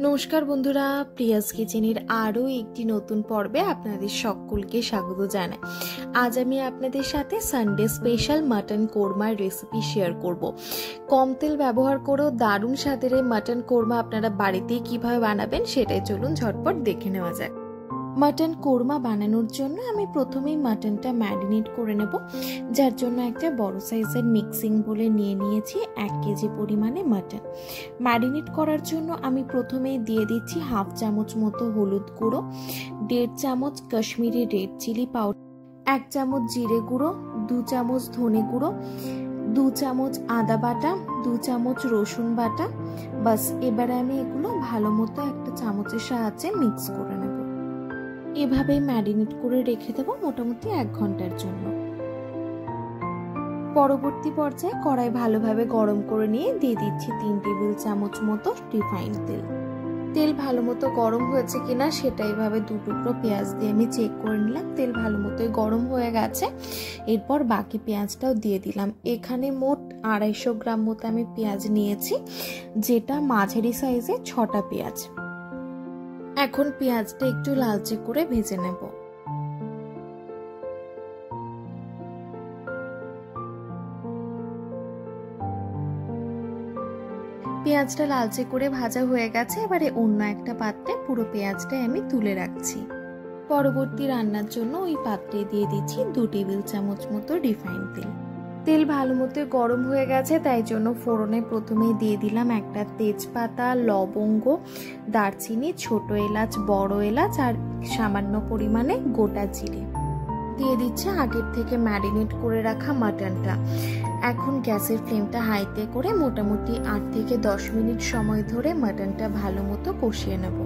নমস্কার বন্ধুরা, প্রিয়াস কিচেনের আরও একটি নতুন পর্বে আপনাদের সকলকে স্বাগত জানাই। আজ আমি আপনাদের সাথে সানডে স্পেশাল মাটন কোরমার রেসিপি শেয়ার করব। কম তেল ব্যবহার করেও দারুণ স্বাদের এই মাটন কোরমা আপনারা বাড়িতেই কিভাবে বানাবেন সেটাই চলুন ঝটপট দেখে নেওয়া যাক। মাটন কোরমা বানানোর জন্য আমি প্রথমেই মাটনটা ম্যারিনেট করে নেব, যার জন্য একটা বড় সাইজের মিক্সিং বলে নিয়ে নিয়েছি 1 কেজি পরিমাণে মাটন। ম্যারিনেট করার জন্য আমি প্রথমেই দিয়ে দিচ্ছি হাফ চামচ মতো হলুদ গুঁড়ো, 1.5 চামচ কাশ্মীরি রেড চিলি পাউডার, 1 চামচ জিরে গুঁড়ো, 2 চামচ ধনে গুঁড়ো, 2 চামচ আদা বাটা, 2 চামচ রসুন বাটা। বাস এবারে আমি এগুলো ভালো মতো একটা চামচের সাহায্যে মিক্স করে নেব। এভাবেই ম্যারিনেট করে রেখে দেবো মোটামুটি 1 ঘন্টার জন্য। পরবর্তী পর্যায়ে কড়াই ভালোভাবে গরম করে নিয়ে দিয়ে দিচ্ছি 3 টেবিল চামচ মতো রিফাইন্ড তেল। তেল ভালো মতো গরম হয়েছে কিনা সেটা এইভাবে 2 টুকরো পেঁয়াজ দিয়ে আমি চেক করে নিলাম। তেল ভালো মতোই গরম হয়ে গেছে। এরপর বাকি পেঁয়াজটাও দিয়ে দিলাম। এখানে মোট 250 গ্রাম মতো আমি পেঁয়াজ নিয়েছি, যেটা মাঝারি সাইজে 6টা পেঁয়াজ। এখন পেঁয়াজটা একটু লালচে করে ভেজে নেব। পেঁয়াজটা লালচে করে ভাজা হয়ে গেছে। এবারে অন্য একটা পাত্রে পুরো পেঁয়াজটাই আমি তুলে রাখছি। পরবর্তী রান্নার জন্য ওই পাত্রে দিয়ে দিচ্ছি 2 টেবিল চামচ মতো রিফাইন্ড তেল। তেল ভালো মতো গরম হয়ে গেছে, তাই জন্য ফোড়নে প্রথমেই দিয়ে দিলাম একটা তেজপাতা, লবঙ্গ, দারচিনি, ছোট এলাচ, বড় এলাচ আর সামান্য পরিমাণে গোটা জিরে। দিয়ে দিচ্ছে আগের থেকে ম্যারিনেট করে রাখা মাটনটা। এখন গ্যাসের ফ্লেমটা হাইতে করে মোটামুটি 8 থেকে 10 মিনিট সময় ধরে মাটনটা ভালো মতো কষিয়ে নেব।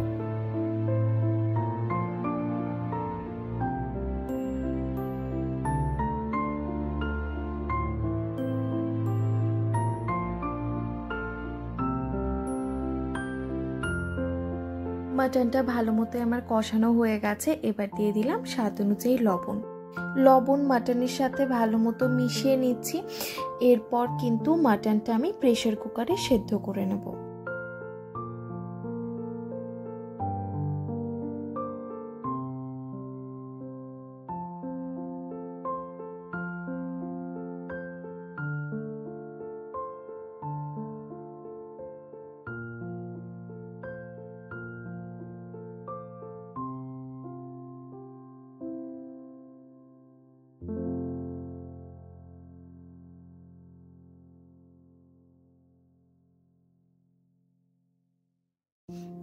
মাটনটা ভালো মতো আমার কষানো হয়ে গেছে। এবার দিয়ে দিলাম স্বাদ অনুযায়ী লবণ মাটনের সাথে ভালো মতো মিশিয়ে নিচ্ছি। এরপর কিন্তু মাটনটা আমি প্রেসার কুকারে সেদ্ধ করে নেব।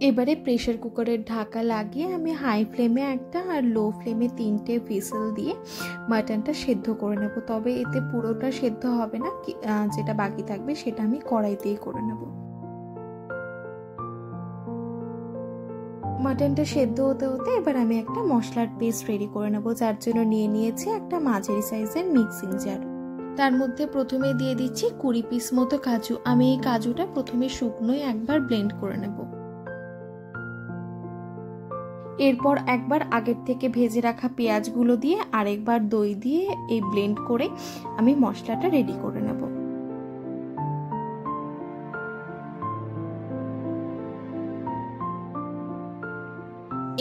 এবারে প্রেসার কুকারের ঢাকা লাগিয়ে আমি হাই ফ্লেমে একটা আর লো ফ্লেমে 3টে হুইসেল দিয়ে মাটনটা সেদ্ধ করে নেব। তবে এতে পুরোটা সেদ্ধ হবে না, যেটা বাকি থাকবে সেটা আমি কড়াইতেই করে নেব। মাটনটা সেদ্ধ হতে হতে এবার আমি একটা মশলার পেস্ট রেডি করে নেব, যার জন্য নিয়ে নিয়েছি একটা মাঝারি সাইজের মিক্সিং জার। তার মধ্যে প্রথমে দিয়ে দিচ্ছি 20 পিস মতো কাজু। আমি এই কাজুটা প্রথমে শুকনোই একবার ব্লেন্ড করে নেব। এরপর একবার আগের থেকে ভেজে রাখা পেঁয়াজগুলো দিয়ে আরেকবার দই দিয়ে এই ব্লেন্ড করে আমি মশলাটা রেডি করে নেব।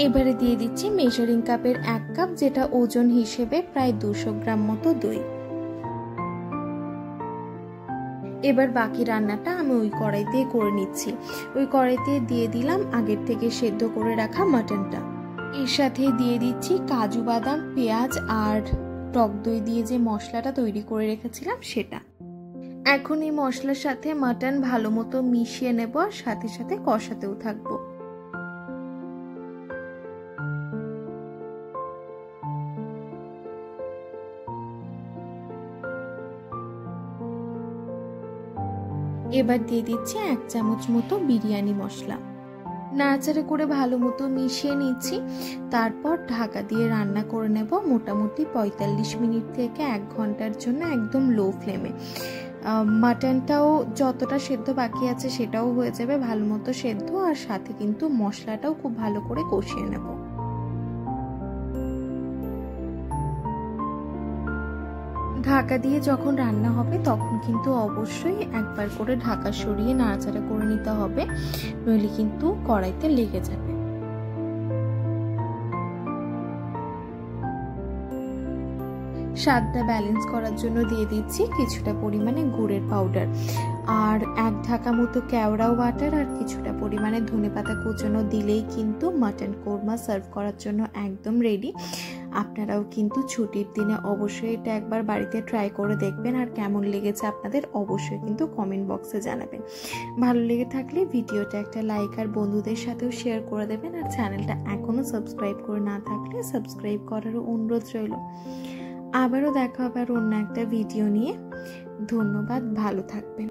এবারে দিয়ে দিচ্ছি মেজারিং কাপের 1 কাপ, যেটা ওজন হিসেবে প্রায় 200 গ্রাম মতো দই। এবার বাকি রান্নাটা আমি ওই কড়াইতে করে নিচ্ছি। ওই কড়াইতে দিয়ে দিলাম আগের থেকে সেদ্ধ করে রাখা মাটনটা। এর সাথে দিয়ে দিচ্ছি কাজু বাদাম, পেঁয়াজ আর টক দই দিয়ে যে মশলাটা তৈরি করে রেখেছিলাম সেটা। এখন এই মশলার সাথে মাটন ভালো মতো মিশিয়ে নেব আর সাথে সাথে কষাতেও থাকবো। এবার দিয়ে দিচ্ছি 1 চামচ মতো বিরিয়ানি মশলা। নাড়াচাড়া করে ভালো মতো মিশিয়ে নিচ্ছি। তারপর ঢাকা দিয়ে রান্না করে নেব মোটামুটি 45 মিনিট থেকে 1 ঘন্টার জন্য একদম লো ফ্লেমে। মাটনটাও যতটা সেদ্ধ বাকি আছে সেটাও হয়ে যাবে ভালো মতো সেদ্ধ, আর সাথে কিন্তু মশলাটাও খুব ভালো করে কষিয়ে নেব। ঢাকা দিয়ে যখন রান্না হবে তখন কিন্তু অবশ্যই একবার করে ঢাকা সরিয়ে নাড়াচাড়া করে নিতে হবে, নইলে কিন্তু কড়াইতে লেগে যাবে। স্বাদটা ব্যালেন্স করার জন্য দিয়ে দিচ্ছি কিছুটা পরিমাণে গুড়ের পাউডার, আর 1 ঢাকা মতো কেওড়া ওয়াটার আর কিছুটা পরিমাণে ধনেপাতা কুচানো দিলেই কিন্তু মাটন কোরমা সার্ভ করার জন্য একদম রেডি। আপনারাও কিন্তু ছুটির দিনে অবশ্যই এটা একবার বাড়িতে ট্রাই করে দেখবেন, আর কেমন লেগেছে আপনাদের অবশ্যই কিন্তু কমেন্ট বক্সে জানাবেন। ভালো লেগে থাকলে ভিডিওটা একটা লাইক আর বন্ধুদের সাথেও শেয়ার করে দেবেন, আর চ্যানেলটা এখনও সাবস্ক্রাইব করে না থাকলে সাবস্ক্রাইব করারও অনুরোধ রইল। আবারও দেখা হবে অন্য একটা ভিডিও নিয়ে। ধন্যবাদ, ভালো থাকবেন।